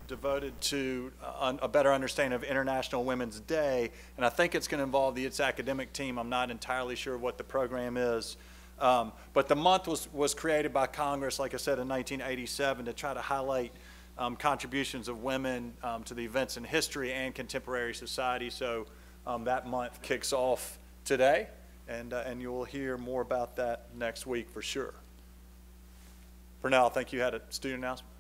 devoted to a better understanding of International Women's Day, and I think it's going to involve its academic team. I'm not entirely sure what the program is, but the month was created by Congress, like I said, in 1987 to try to highlight contributions of women to the events in history and contemporary society. So that month kicks off today, and you will hear more about that next week for sure. For now, I think you had a student announcement.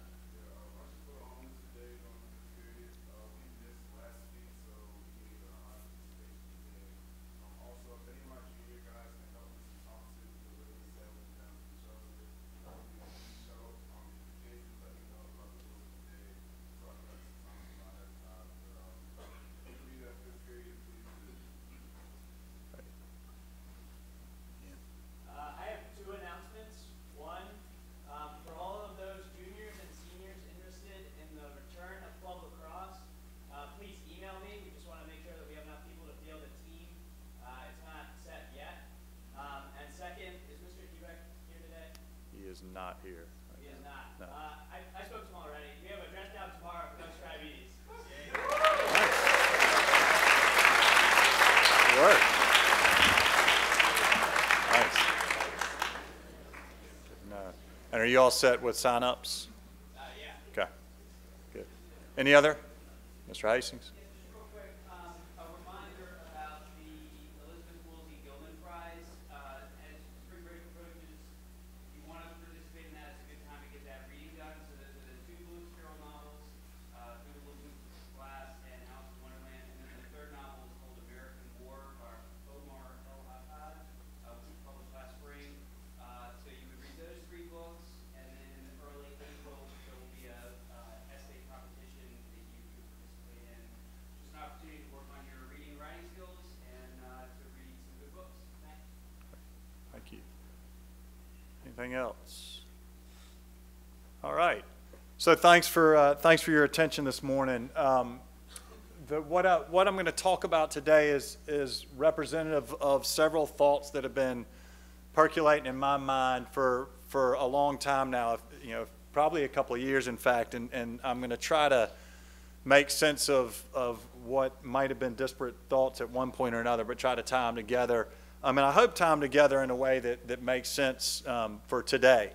Not here. He is not. No. I spoke to him already. We have a dress down tomorrow for those diabetes. Good work. Nice. No. And are you all set with sign-ups? Yeah. Okay. Good. Any other? Mr. Hastings? Anything else? All right. So thanks for your attention this morning. What I'm going to talk about today is representative of several thoughts that have been percolating in my mind for a long time now. Probably a couple of years, in fact. And I'm going to try to make sense of what might have been disparate thoughts at one point or another, but try to tie them together. I hope tie them together in a way that makes sense for today.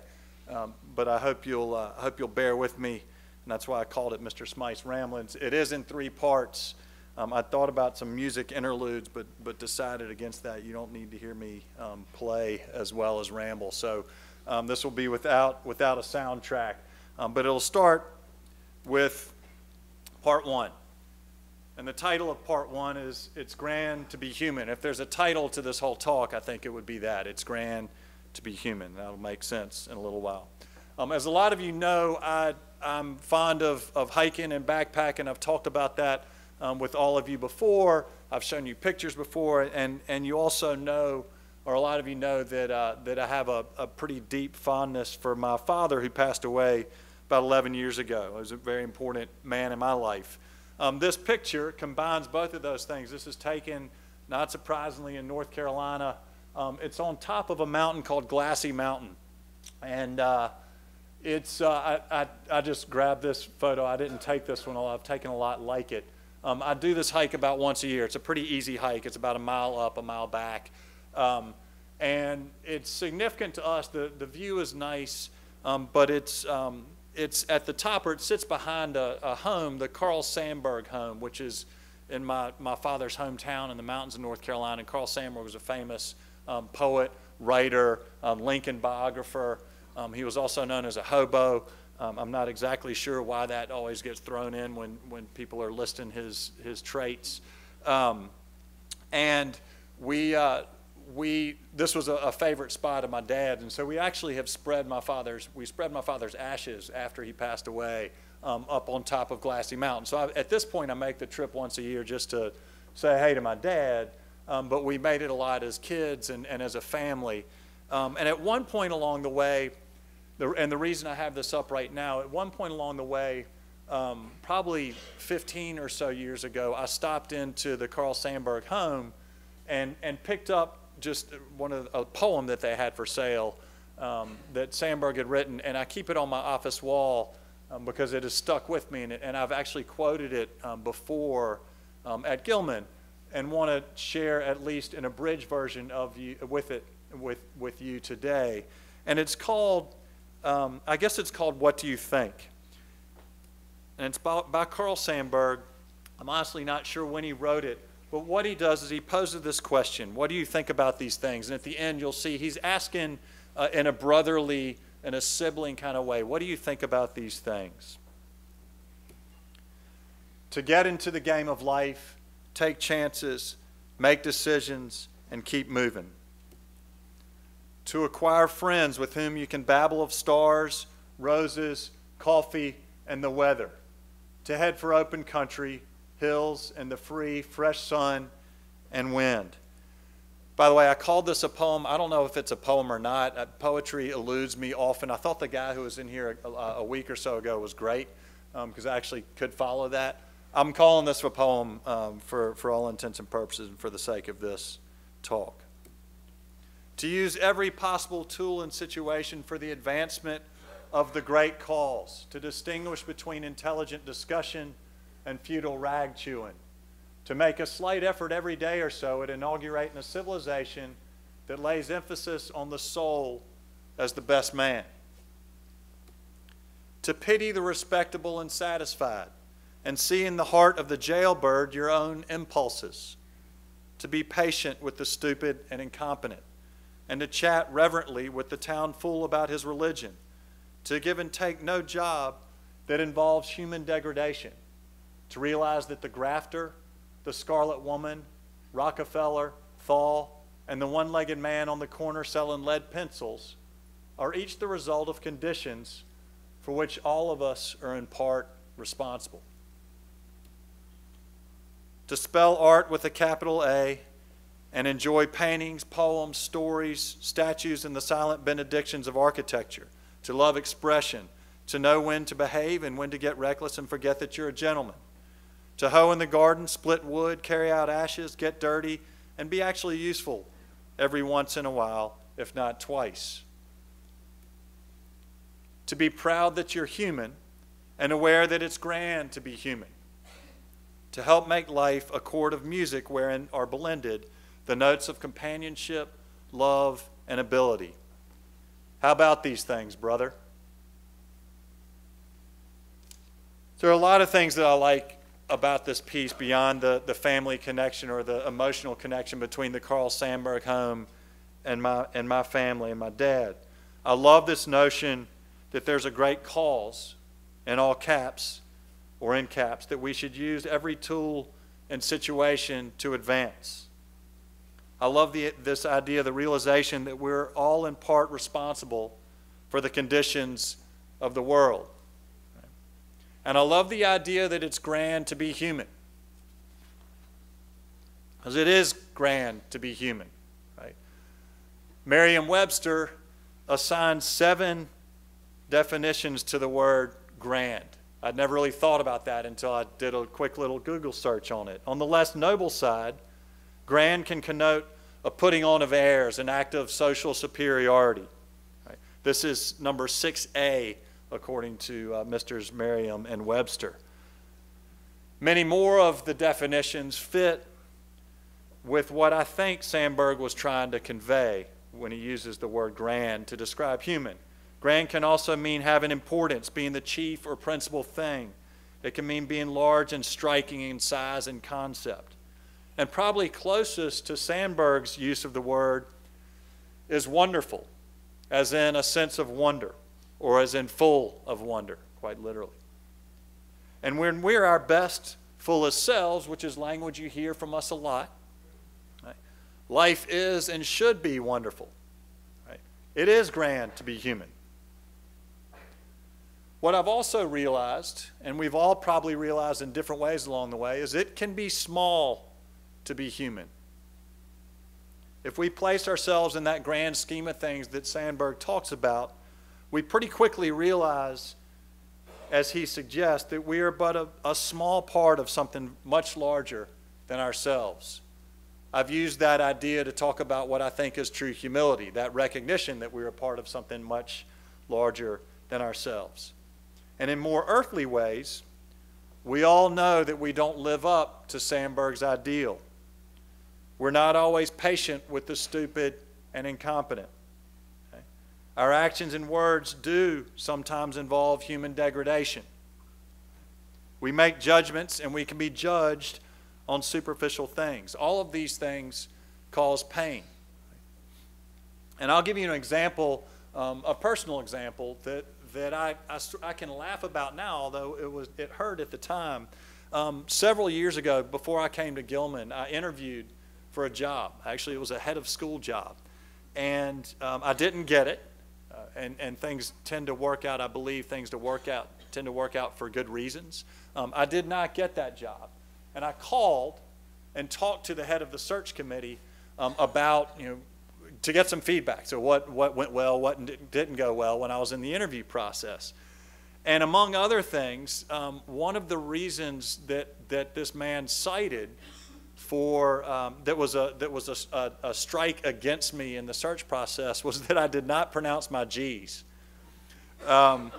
But I hope you'll bear with me, and that's why I called it Mr. Smythe's Ramblings. It is in 3 parts. I thought about some music interludes, but decided against that. You don't need to hear me play as well as ramble. So this will be without a soundtrack. But it'll start with part 1. And the title of part 1 is It's Grand to Be Human. If there's a title to this whole talk, I think it would be that. It's Grand to Be Human. That'll make sense in a little while. As a lot of you know, I'm fond of hiking and backpacking. I've talked about that with all of you before. I've shown you pictures before, and you also know, or a lot of you know, that I have a pretty deep fondness for my father, who passed away about 11 years ago. He was a very important man in my life. This picture combines both of those things. This is taken, not surprisingly, in North Carolina. It's on top of a mountain called Glassy Mountain. And I just grabbed this photo. I didn't take this one, although I've taken a lot like it. I do this hike about once a year. It's a pretty easy hike. It's about a mile up, a mile back. And it's significant to us. The view is nice, but it's at the top, or it sits behind a home, the Carl Sandburg home, which is in my father's hometown in the mountains of North Carolina. And Carl Sandburg was a famous poet, writer, Lincoln biographer. He was also known as a hobo. I'm not exactly sure why that always gets thrown in when people are listing his traits. And this was a favorite spot of my dad, and so we actually have spread my father's ashes after he passed away up on top of Glassy Mountain. So at this point, I make the trip once a year just to say hey to my dad, but we made it a lot as kids and as a family. And at one point along the way, and the reason I have this up right now, at one point along the way, probably 15 or so years ago, I stopped into the Carl Sandburg home and picked up just a poem that they had for sale that Sandburg had written, and I keep it on my office wall because it has stuck with me, and I've actually quoted it before at Gilman, and want to share at least an abridged version of with you today. And it's called, I guess it's called "What Do You Think?" And it's by Carl Sandburg. I'm honestly not sure when he wrote it, but what he does is he poses this question: what do you think about these things? And at the end, you'll see he's asking in a brotherly, in a sibling kind of way, what do you think about these things? To get into the game of life, take chances, make decisions, and keep moving. To acquire friends with whom you can babble of stars, roses, coffee, and the weather. To head for open country, hills, and the free, fresh sun and wind. By the way, I called this a poem. I don't know if it's a poem or not. Poetry eludes me often. I thought the guy who was in here a week or so ago was great because I actually could follow that. I'm calling this a poem for all intents and purposes and for the sake of this talk. To use every possible tool and situation for the advancement of the great cause, to distinguish between intelligent discussion and futile rag chewing, to make a slight effort every day or so at inaugurating a civilization that lays emphasis on the soul as the best man, to pity the respectable and satisfied, and see in the heart of the jailbird your own impulses, to be patient with the stupid and incompetent, and to chat reverently with the town fool about his religion, to give and take no job that involves human degradation, to realize that the grafter, the scarlet woman, Rockefeller, Thaw, and the one-legged man on the corner selling lead pencils are each the result of conditions for which all of us are in part responsible. To spell art with a capital A and enjoy paintings, poems, stories, statues, and the silent benedictions of architecture. To love expression, to know when to behave and when to get reckless and forget that you're a gentleman. To hoe in the garden, split wood, carry out ashes, get dirty, and be actually useful every once in a while, if not twice. To be proud that you're human and aware that it's grand to be human. To help make life a chord of music wherein are blended the notes of companionship, love, and ability. How about these things, brother? There are a lot of things that I like about this piece beyond the family connection or the emotional connection between the Carl Sandburg home and my family and my dad. I love this notion that there's a great cause, in all caps or in caps, that we should use every tool and situation to advance. I love this idea, the realization that we're all in part responsible for the conditions of the world. And I love the idea that it's grand to be human. Because it is grand to be human. Right? Merriam-Webster assigned 7 definitions to the word grand. I'd never really thought about that until I did a quick little Google search on it. On the less noble side, grand can connote a putting on of airs, an act of social superiority. Right? This is number 6A, according to Mr. Merriam and Webster. Many more of the definitions fit with what I think Sandburg was trying to convey when he uses the word grand to describe human. Grand can also mean having importance, being the chief or principal thing. It can mean being large and striking in size and concept. And probably closest to Sandburg's use of the word is wonderful, as in a sense of wonder, or as in full of wonder, quite literally. And when we're our best, fullest selves, which is language you hear from us a lot, right? Life is and should be wonderful. Right? It is grand to be human. What I've also realized, and we've all probably realized in different ways along the way, is it can be small to be human. If we place ourselves in that grand scheme of things that Sandburg talks about, we pretty quickly realize, as he suggests, that we are but a small part of something much larger than ourselves. I've used that idea to talk about what I think is true humility, that recognition that we are part of something much larger than ourselves. And in more earthly ways, we all know that we don't live up to Sandberg's ideal. We're not always patient with the stupid and incompetent. Okay? Our actions and words do sometimes involve human degradation. We make judgments and we can be judged on superficial things. All of these things cause pain. And I'll give you an example, a personal example that I can laugh about now, although it hurt at the time. Several years ago, before I came to Gilman, I interviewed for a job. Actually, it was a head of school job. And I didn't get it. And things tend to work out, I believe things tend to work out for good reasons. I did not get that job. And I called and talked to the head of the search committee about, to get some feedback. So what went well, what didn't go well when I was in the interview process. And among other things, one of the reasons that this man cited for that was a strike against me in the search process was that I did not pronounce my G's. And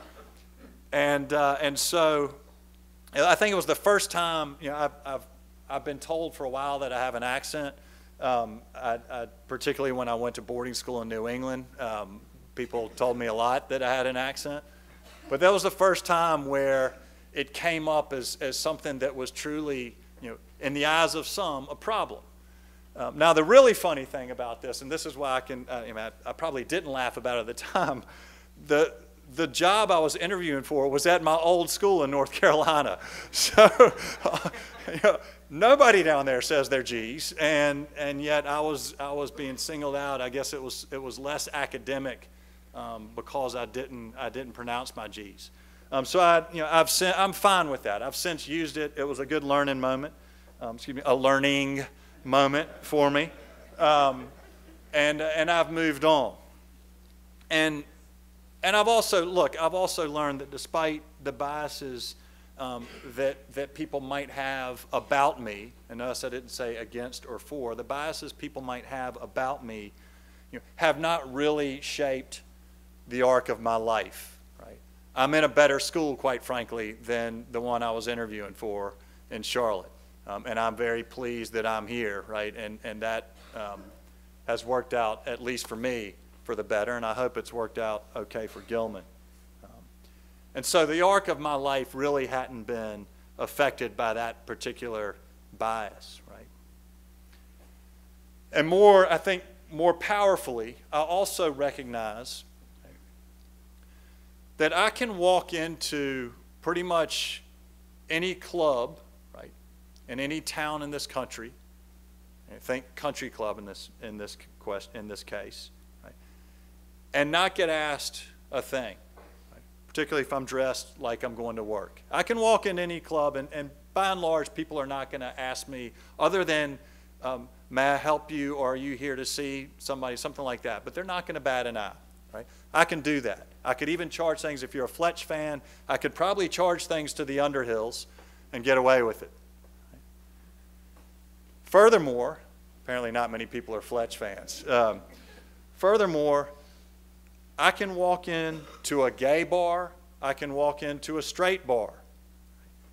so I think it was the first time, I've been told for a while that I have an accent. Particularly when I went to boarding school in New England, people told me a lot that I had an accent. But that was the first time where it came up as something that was truly, in the eyes of some, a problem. Now, the really funny thing about this, and this is why I probably didn't laugh about it at the time, the job I was interviewing for was at my old school in North Carolina. So, nobody down there says their G's, and yet I was being singled out. I guess it was less academic because I didn't pronounce my G's. So I'm fine with that. I've since used it. It was a good learning moment. A learning moment for me, and I've moved on. And I've also learned that despite the biases that people might have about me, and notice I didn't say against or for, the biases people might have about me, have not really shaped the arc of my life. Right? I'm in a better school, quite frankly, than the one I was interviewing for in Charlotte, and I'm very pleased that I'm here. Right, and that has worked out, at least for me, for the better, and I hope it's worked out okay for Gilman. And so the arc of my life really hadn't been affected by that particular bias, right? And I think more powerfully, I also recognize that I can walk into pretty much any club, right, in any town in this country. Think country club in this case, right, and not get asked a thing. Particularly if I'm dressed like I'm going to work. I can walk in any club, and by and large, people are not going to ask me, other than, may I help you, or are you here to see somebody, something like that. But they're not going to bat an eye. Right? I can do that. I could even charge things. If you're a Fletch fan, I could probably charge things to the Underhills and get away with it. Right? Furthermore, apparently not many people are Fletch fans. Furthermore, I can walk into a gay bar, I can walk into a straight bar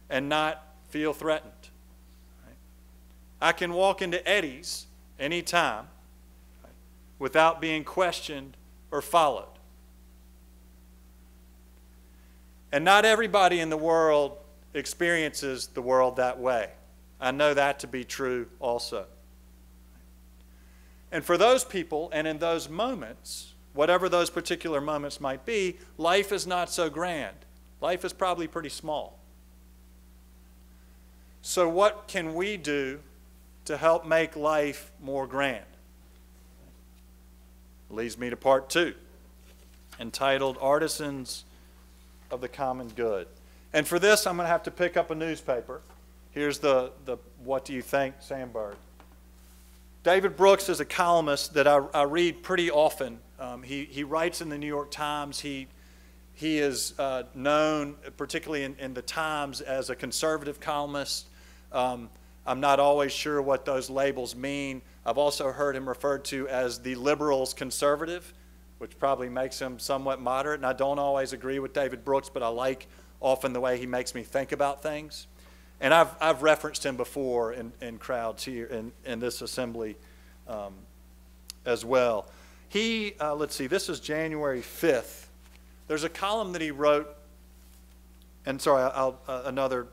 and not feel threatened. Right? I can walk into Eddie's anytime, right, without being questioned or followed. And not everybody in the world experiences the world that way. I know that to be true also. And for those people, and in those moments, whatever those particular moments might be, life is not so grand. Life is probably pretty small. So what can we do to help make life more grand? Leads me to part 2, entitled Artisans of the Common Good. And for this, I'm going to have to pick up a newspaper. Here's the What Do You Think, Sandberg. David Brooks is a columnist that I read pretty often. He writes in the New York Times. He is known, particularly in the Times, as a conservative columnist. I'm not always sure what those labels mean. I've also heard him referred to as the liberals conservative, which probably makes him somewhat moderate. And I don't always agree with David Brooks, but I like often the way he makes me think about things. And I've referenced him before in crowds here in this assembly as well. He, let's see, this is January 5th. There's a column that he wrote, and sorry, another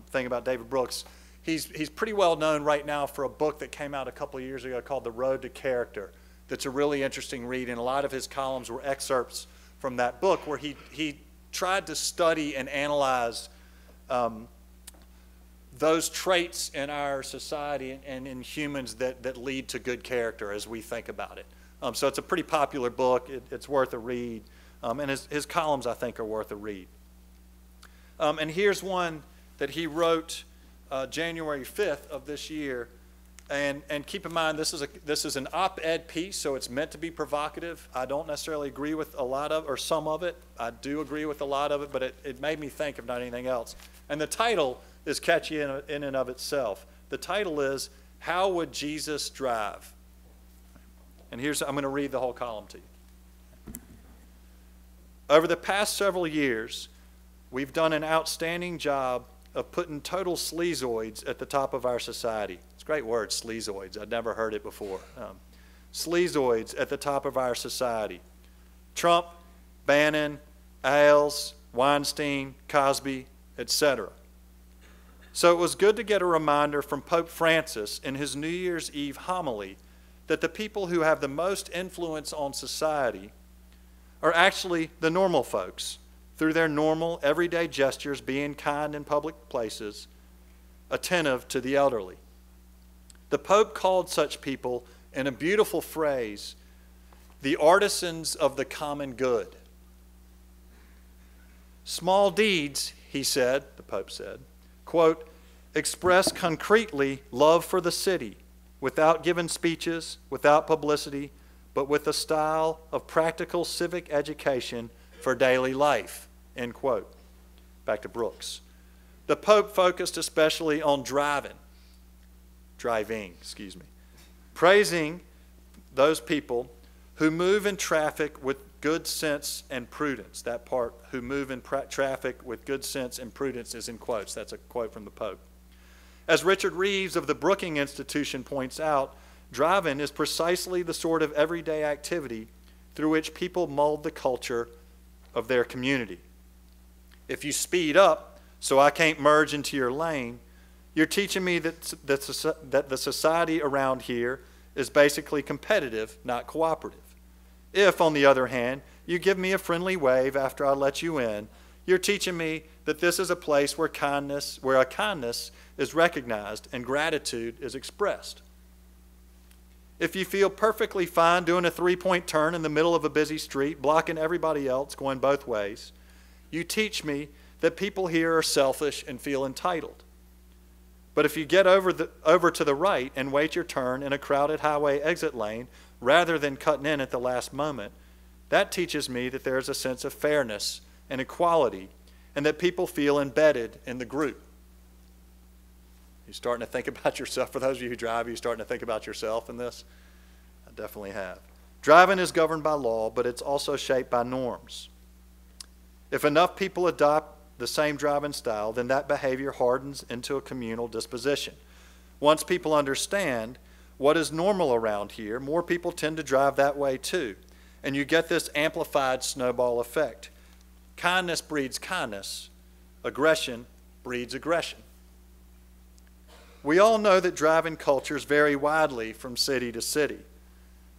thing about David Brooks. He's pretty well known right now for a book that came out a couple of years ago called The Road to Character. That's a really interesting read, and a lot of his columns were excerpts from that book where he tried to study and analyze those traits in our society and in humans that lead to good character as we think about it. So it's a pretty popular book. It's worth a read, and his columns, I think, are worth a read. And here's one that he wrote January 5th of this year. And keep in mind, this is an op-ed piece, so it's meant to be provocative. I don't necessarily agree with a lot of, or some of it. I do agree with a lot of it, but it made me think, if not anything else. And the title is catchy in and of itself. The title is, How Would Jesus Drive? And I'm going to read the whole column to you. Over the past several years, we've done an outstanding job of putting total sleazoids at the top of our society. It's a great word, sleazoids. I'd never heard it before. Sleazoids at the top of our society. Trump, Bannon, Ailes, Weinstein, Cosby, etc. So it was good to get a reminder from Pope Francis in his New Year's Eve homily that the people who have the most influence on society are actually the normal folks, through their normal, everyday gestures, being kind in public places, attentive to the elderly. The Pope called such people, in a beautiful phrase, the artisans of the common good. Small deeds, he said, the Pope said, quote, express concretely love for the city, without giving speeches, without publicity, but with a style of practical civic education for daily life, end quote. Back to Brooks. The Pope focused especially on driving, praising those people who move in traffic with good sense and prudence. That part, who move in traffic with good sense and prudence, is in quotes. That's a quote from the Pope. As Richard Reeves of the Brookings Institution points out, driving is precisely the sort of everyday activity through which people mold the culture of their community. If you speed up so I can't merge into your lane, you're teaching me that the society around here is basically competitive, not cooperative. If, on the other hand, you give me a friendly wave after I let you in, you're teaching me that this is a place where a kindness is recognized and gratitude is expressed. If you feel perfectly fine doing a three-point turn in the middle of a busy street, blocking everybody else going both ways, you teach me that people here are selfish and feel entitled. But if you get over to the right and wait your turn in a crowded highway exit lane rather than cutting in at the last moment, that teaches me that there is a sense of fairness and equality and that people feel embedded in the group. You starting to think about yourself? For those of you who drive, are you starting to think about yourself in this? I definitely have. Driving is governed by law, but it's also shaped by norms. If enough people adopt the same driving style, then that behavior hardens into a communal disposition. Once people understand what is normal around here, more people tend to drive that way too. And you get this amplified snowball effect. Kindness breeds kindness. Aggression breeds aggression. We all know that driving cultures vary widely from city to city.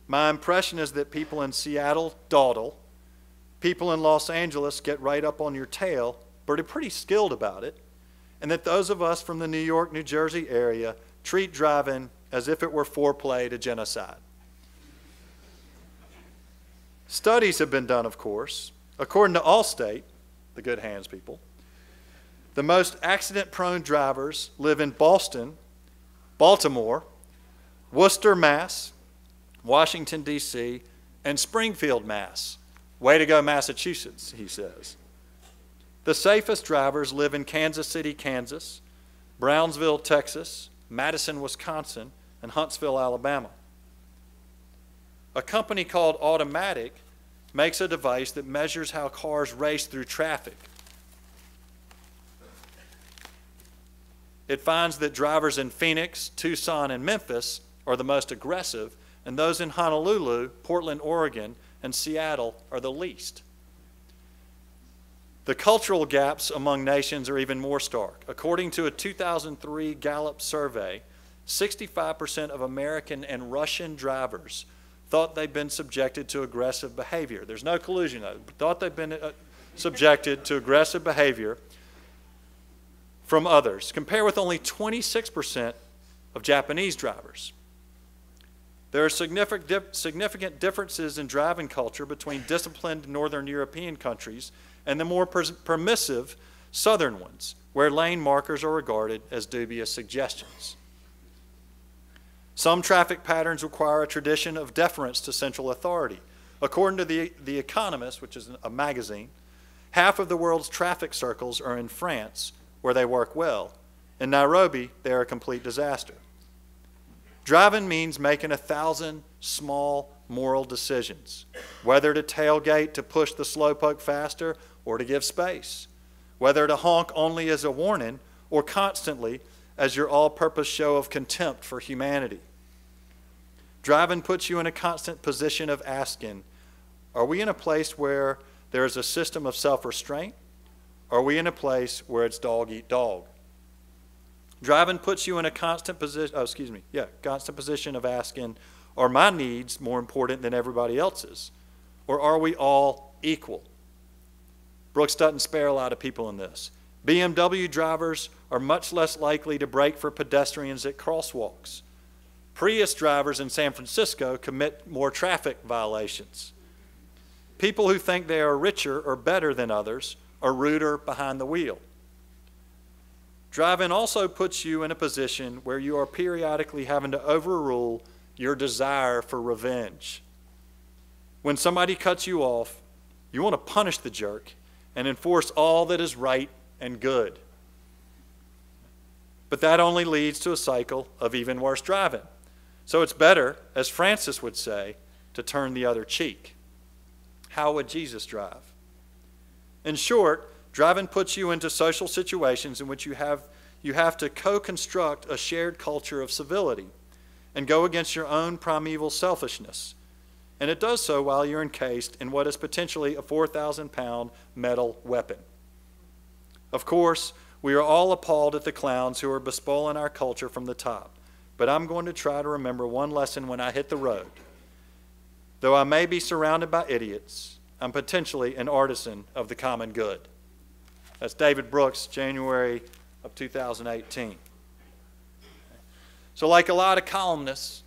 My impression is that people in Seattle dawdle, people in Los Angeles get right up on your tail, but are pretty skilled about it, and that those of us from the New York, New Jersey area treat driving as if it were foreplay to genocide. Studies have been done, of course. According to Allstate, the good hands people, the most accident-prone drivers live in Boston, Baltimore, Worcester, Mass., Washington, D.C., and Springfield, Mass. Way to go, Massachusetts, he says. The safest drivers live in Kansas City, Kansas, Brownsville, Texas, Madison, Wisconsin, and Huntsville, Alabama. A company called Automatic makes a device that measures how cars race through traffic. it finds that drivers in Phoenix, Tucson, and Memphis are the most aggressive, and those in Honolulu, Portland, Oregon, and Seattle are the least. The cultural gaps among nations are even more stark. According to a 2003 Gallup survey, 65% of American and Russian drivers thought they'd been subjected to aggressive behavior. There's no collusion, though. Thought they'd been subjected to aggressive behavior from others, compared with only 26% of Japanese drivers. There are significant differences in driving culture between disciplined Northern European countries and the more permissive Southern ones, where lane markers are regarded as dubious suggestions. Some traffic patterns require a tradition of deference to central authority. According to The Economist, which is a magazine, half of the world's traffic circles are in France, where they work well. In Nairobi, they are a complete disaster. Driving means making 1,000 small moral decisions, whether to tailgate to push the slowpoke faster or to give space, whether to honk only as a warning or constantly as your all-purpose show of contempt for humanity. Driving puts you in a constant position of asking, are we in a place where there is a system of self-restraint? Or are we in a place where it's dog eat dog? Driving puts you in a constant position of asking, are my needs more important than everybody else's? Or are we all equal? Brooks doesn't spare a lot of people in this. BMW drivers are much less likely to brake for pedestrians at crosswalks. Prius drivers in San Francisco commit more traffic violations. People who think they are richer or better than others are ruder behind the wheel. Driving also puts you in a position where you are periodically having to overrule your desire for revenge. When somebody cuts you off, you want to punish the jerk and enforce all that is right and good. But that only leads to a cycle of even worse driving. So it's better, as Francis would say, to turn the other cheek. How would Jesus drive? In short, driving puts you into social situations in which you have to co-construct a shared culture of civility and go against your own primeval selfishness. And it does so while you're encased in what is potentially a 4,000-pound metal weapon. Of course, we are all appalled at the clowns who are bespoiling our culture from the top, but I'm going to try to remember one lesson when I hit the road. Though I may be surrounded by idiots, I'm potentially an artisan of the common good. That's David Brooks, January of 2018. So like a lot of columnists,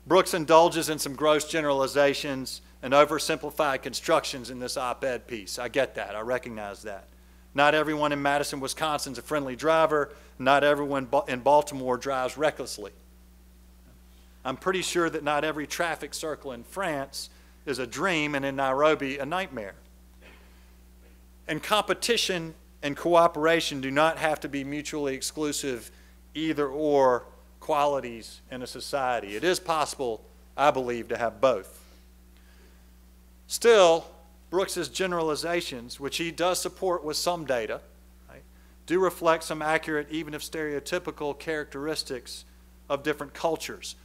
Brooks indulges in some gross generalizations and oversimplified constructions in this op-ed piece. I get that. I recognize that. Not everyone in Madison, Wisconsin is a friendly driver. Not everyone in Baltimore drives recklessly. I'm pretty sure that not every traffic circle in France is a dream and in Nairobi a nightmare. And competition and cooperation do not have to be mutually exclusive either-or qualities in a society. It is possible, I believe, to have both. Still, Brooks's generalizations, which he does support with some data, right, do reflect some accurate, even if stereotypical, characteristics of different cultures.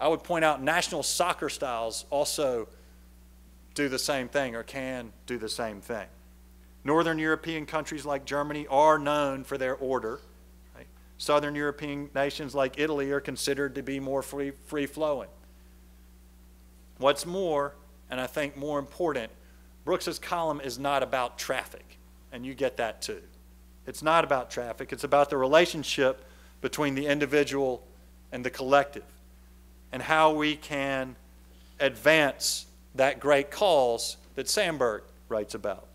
I would point out national soccer styles also do the same thing or can do the same thing. Northern European countries like Germany are known for their order. Right? Southern European nations like Italy are considered to be more free-flowing. What's more, and I think more important, Brooks's column is not about traffic, and you get that too. It's not about traffic. It's about the relationship between the individual and the collective and how we can advance that great cause that Sandberg writes about.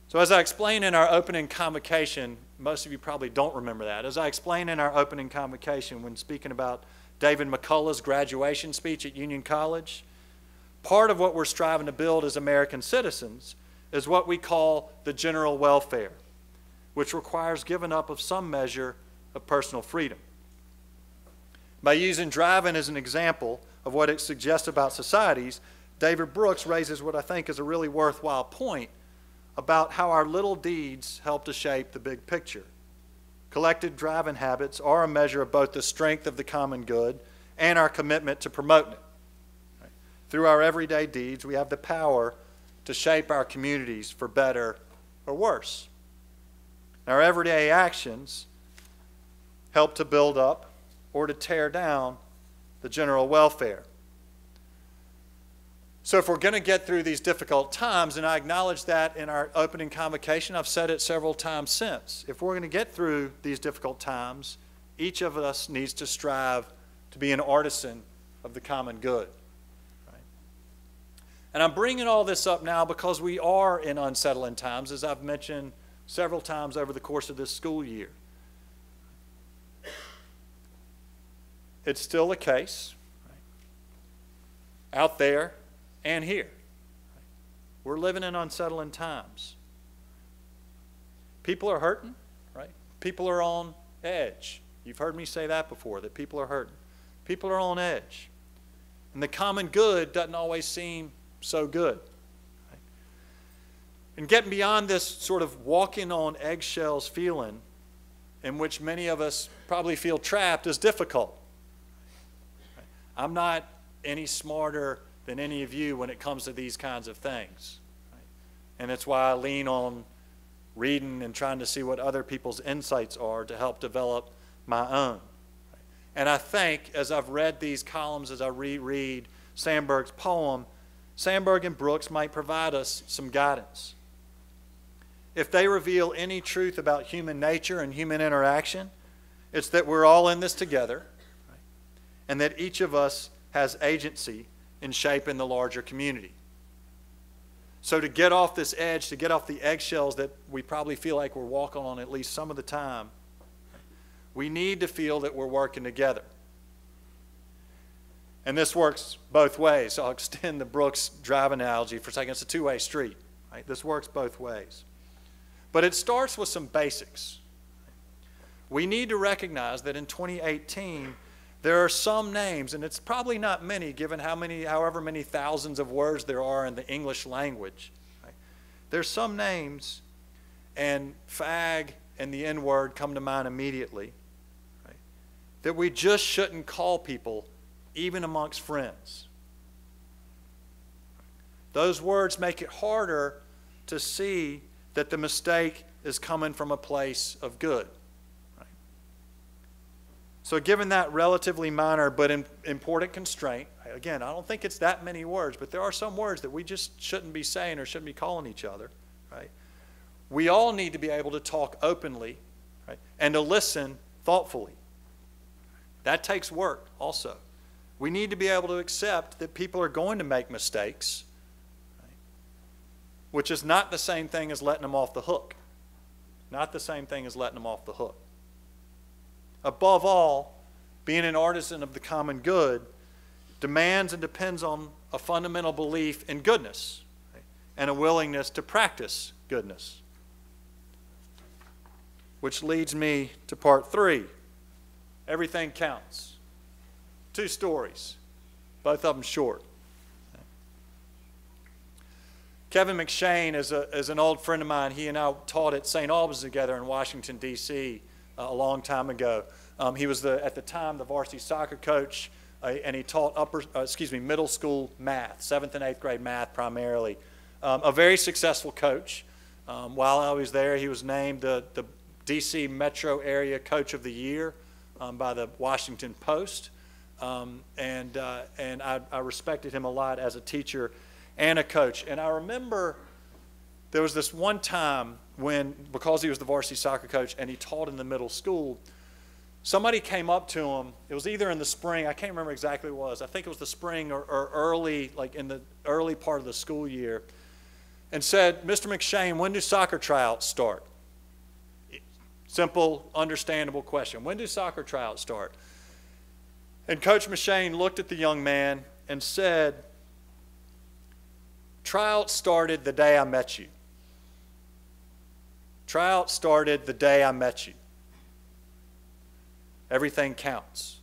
So as I explained in our opening convocation, most of you probably don't remember that. As I explained in our opening convocation when speaking about David McCullough's graduation speech at Union College, part of what we're striving to build as American citizens is what we call the general welfare, which requires giving up of some measure of personal freedom. By using driving as an example of what it suggests about societies, David Brooks raises what I think is a really worthwhile point about how our little deeds help to shape the big picture. collective driving habits are a measure of both the strength of the common good and our commitment to promoting it. Right? Through our everyday deeds, we have the power to shape our communities for better or worse. Our everyday actions help to build up or to tear down the general welfare. So if we're going to get through these difficult times, and I acknowledge that in our opening convocation, I've said it several times since, if we're going to get through these difficult times, each of us needs to strive to be an artisan of the common good. Right? And I'm bringing all this up now because we are in unsettling times, as I've mentioned several times over the course of this school year. It's still the case, right, out there and here. We're living in unsettling times. People are hurting, right? People are on edge. You've heard me say that before, that people are hurting. People are on edge. And the common good doesn't always seem so good. Right? And getting beyond this sort of walking on eggshells feeling, in which many of us probably feel trapped, is difficult. Right? I'm not any smarter than any of you when it comes to these kinds of things. Right? And that's why I lean on reading and trying to see what other people's insights are to help develop my own. Right? And I think, as I've read these columns, as I reread Sandberg's poem, Sandberg and Brooks might provide us some guidance. If they reveal any truth about human nature and human interaction, it's that we're all in this together, right? And that each of us has agency in shaping the larger community. So to get off this edge, to get off the eggshells that we probably feel like we're walking on at least some of the time, we need to feel that we're working together. And this works both ways. So I'll extend the Brooks drive analogy for a second. It's a two-way street. Right? This works both ways. But it starts with some basics. We need to recognize that in 2018, there are some names, and it's probably not many given however many thousands of words there are in the English language. Right? There's some names, and fag and the N-word come to mind immediately, right, that we just shouldn't call people even amongst friends. Those words make it harder to see that the mistake is coming from a place of good. So given that relatively minor but important constraint, again, I don't think it's that many words, but there are some words that we just shouldn't be saying or shouldn't be calling each other, right? We all need to be able to talk openly, right, and to listen thoughtfully. That takes work also. We need to be able to accept that people are going to make mistakes, right, which is not the same thing as letting them off the hook. Not the same thing as letting them off the hook. Above all, being an artisan of the common good demands and depends on a fundamental belief in goodness, right, and a willingness to practice goodness. Which leads me to part 3. Everything counts. 2 stories, both of them short. Kevin McShane is an old friend of mine. He and I taught at St. Albans together in Washington, D.C. A long time ago. He was at the time the varsity soccer coach, and he taught middle school math, 7th and 8th grade math primarily. A very successful coach. While I was there, he was named the D.C. Metro Area Coach of the Year by the Washington Post, and I respected him a lot as a teacher and a coach. And I remember there was this one time when, because he was the varsity soccer coach and he taught in the middle school, somebody came up to him. It was either in the spring, I can't remember exactly what it was. I think it was the spring or early, like in the early part of the school year, and said, "Mr. McShane, when do soccer tryouts start?" Simple, understandable question. When do soccer tryouts start? And Coach McShane looked at the young man and said, "Tryouts started the day I met you. Tryouts started the day I met you. Everything counts."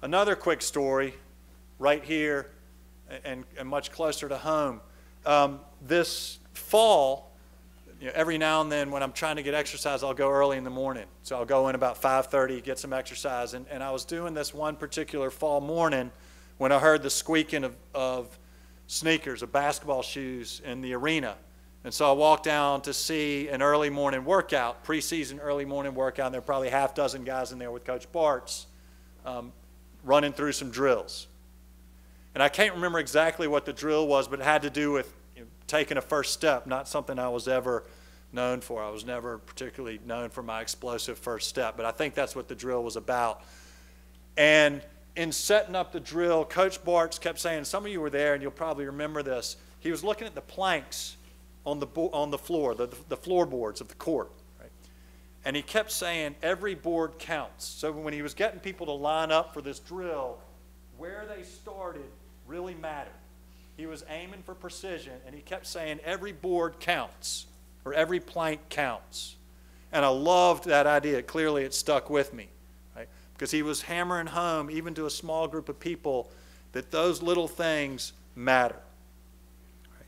Another quick story right here and much closer to home. This fall, every now and then when I'm trying to get exercise, I'll go early in the morning. So I'll go in about 5:30, get some exercise. And I was doing this one particular fall morning when I heard the squeaking of sneakers, of basketball shoes in the arena. And so I walked down to see an early morning workout, preseason early morning workout. And there were probably half dozen guys in there with Coach Bartz running through some drills. And I can't remember exactly what the drill was, but it had to do with taking a first step, not something I was ever known for. I was never particularly known for my explosive first step, but I think that's what the drill was about. And in setting up the drill, Coach Bartz kept saying, some of you were there and you'll probably remember this, he was looking at the planks on the floor, the floorboards of the court. Right? And he kept saying, every board counts. So when he was getting people to line up for this drill, where they started really mattered. He was aiming for precision, and he kept saying every board counts, or every plank counts. And I loved that idea. Clearly, it stuck with me, right? Because he was hammering home, even to a small group of people, that those little things matter. Right?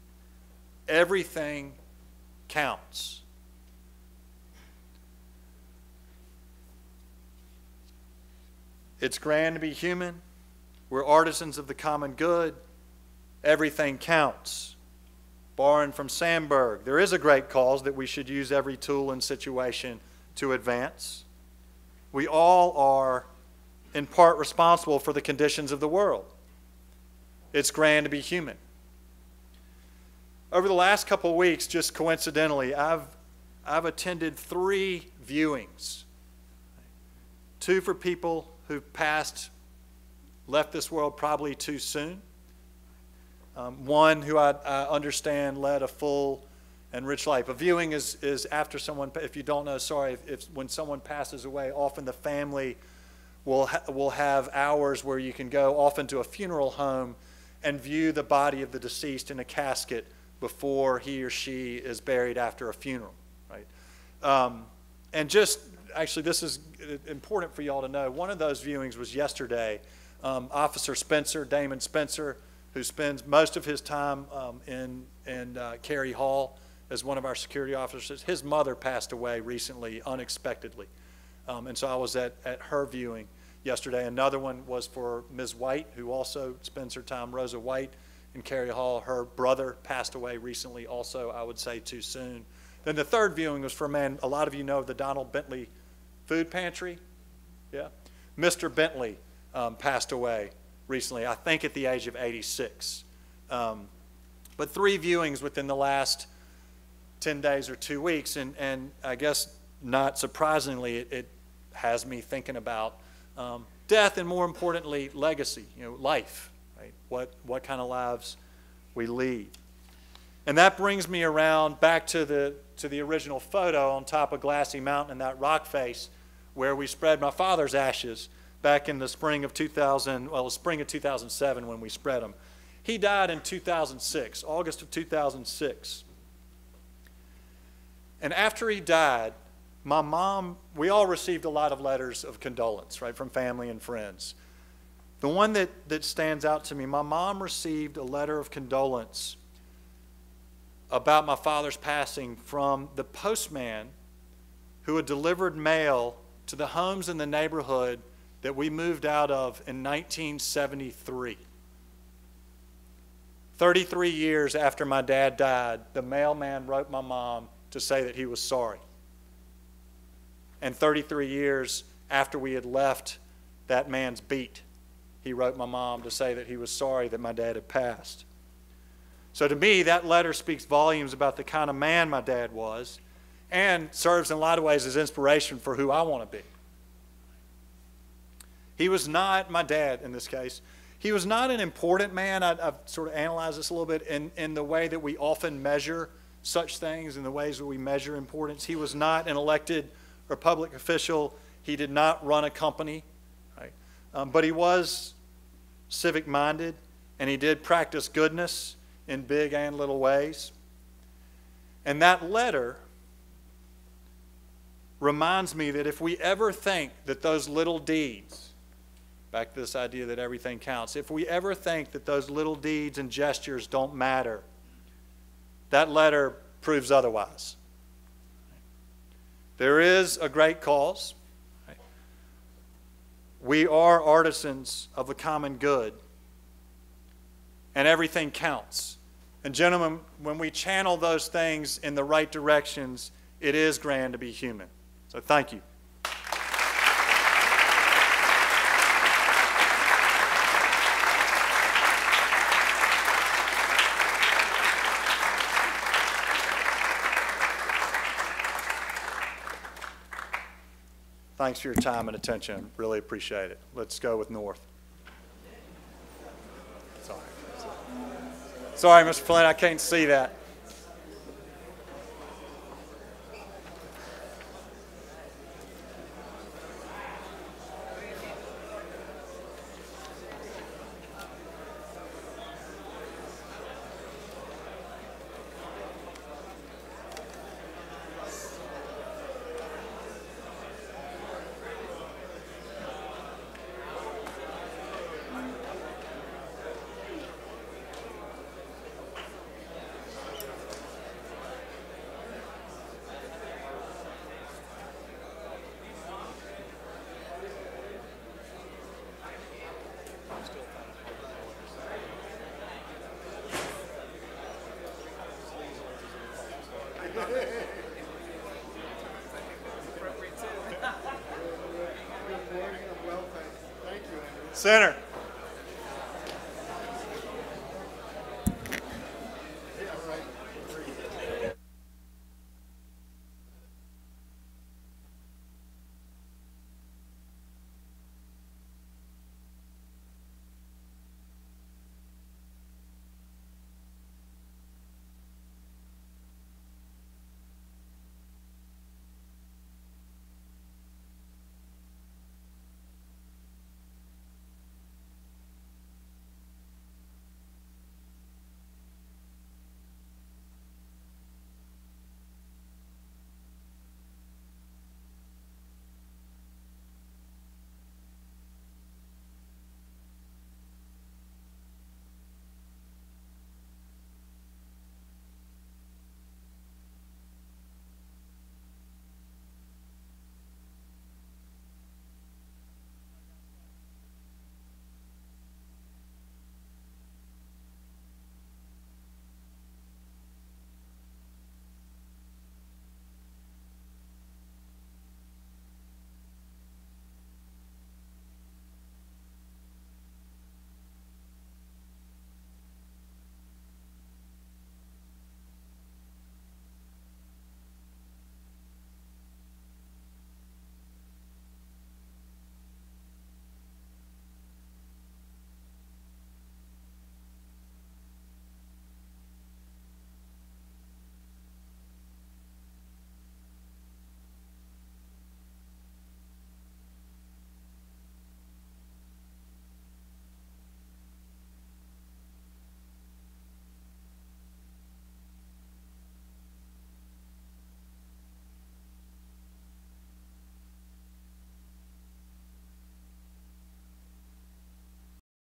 Everything counts. It's grand to be human. We're artisans of the common good. Everything counts. Borrowing from Sandberg, there is a great cause that we should use every tool and situation to advance. We all are, in part, responsible for the conditions of the world. It's grand to be human. Over the last couple of weeks, just coincidentally, I've attended 3 viewings. 2 for people who've left this world probably too soon. One who I understand led a full and rich life. A viewing is after someone, if you don't know, sorry, when someone passes away, often the family will have hours where you can go often to a funeral home and view the body of the deceased in a casket before he or she is buried after a funeral. Right? And just, actually, this is important for you all to know. One of those viewings was yesterday. Officer Spencer, Damon Spencer, who spends most of his time in Cary Hall as one of our security officers. His mother passed away recently, unexpectedly. And so I was at her viewing yesterday. Another one was for Ms. White, who also spends her time, Rosa White, in Cary Hall. Her brother passed away recently, also, I would say, too soon. Then the third viewing was for a man, a lot of you know the Donald Bentley Food Pantry. Yeah. Mr. Bentley passed away recently, I think at the age of 86. But 3 viewings within the last 10 days or 2 weeks, and I guess not surprisingly, it has me thinking about death and, more importantly, legacy, life, right? What kind of lives we lead. And that brings me around back to the original photo on top of Glassy Mountain and that rock face where we spread my father's ashes back in the spring of 2007 when we spread them. He died in 2006, August of 2006. And after he died, my mom, we all received a lot of letters of condolence, right, from family and friends. The one that stands out to me, my mom received a letter of condolence about my father's passing from the postman who had delivered mail to the homes in the neighborhood that we moved out of in 1973. 33 years after my dad died, the mailman wrote my mom to say that he was sorry. And 33 years after we had left that man's beat, he wrote my mom to say that he was sorry that my dad had passed. So to me, that letter speaks volumes about the kind of man my dad was and serves in a lot of ways as inspiration for who I want to be. He was not, my dad in this case, he was not an important man. I've sort of analyzed this a little bit in the way that we often measure such things, in the ways that we measure importance. He was not an elected or public official. He did not run a company, right? But he was civic-minded, and he did practice goodness in big and little ways. And that letter reminds me that if we ever think that those little deeds, back to this idea that everything counts, if we ever think that those little deeds and gestures don't matter, that letter proves otherwise. There is a great cause. We are artisans of the common good, and everything counts. And gentlemen, when we channel those things in the right directions, it is grand to be human. So thank you. Thanks for your time and attention. Really appreciate it. Let's go with North. Sorry, Mr. Flynn, I can't see that. Center.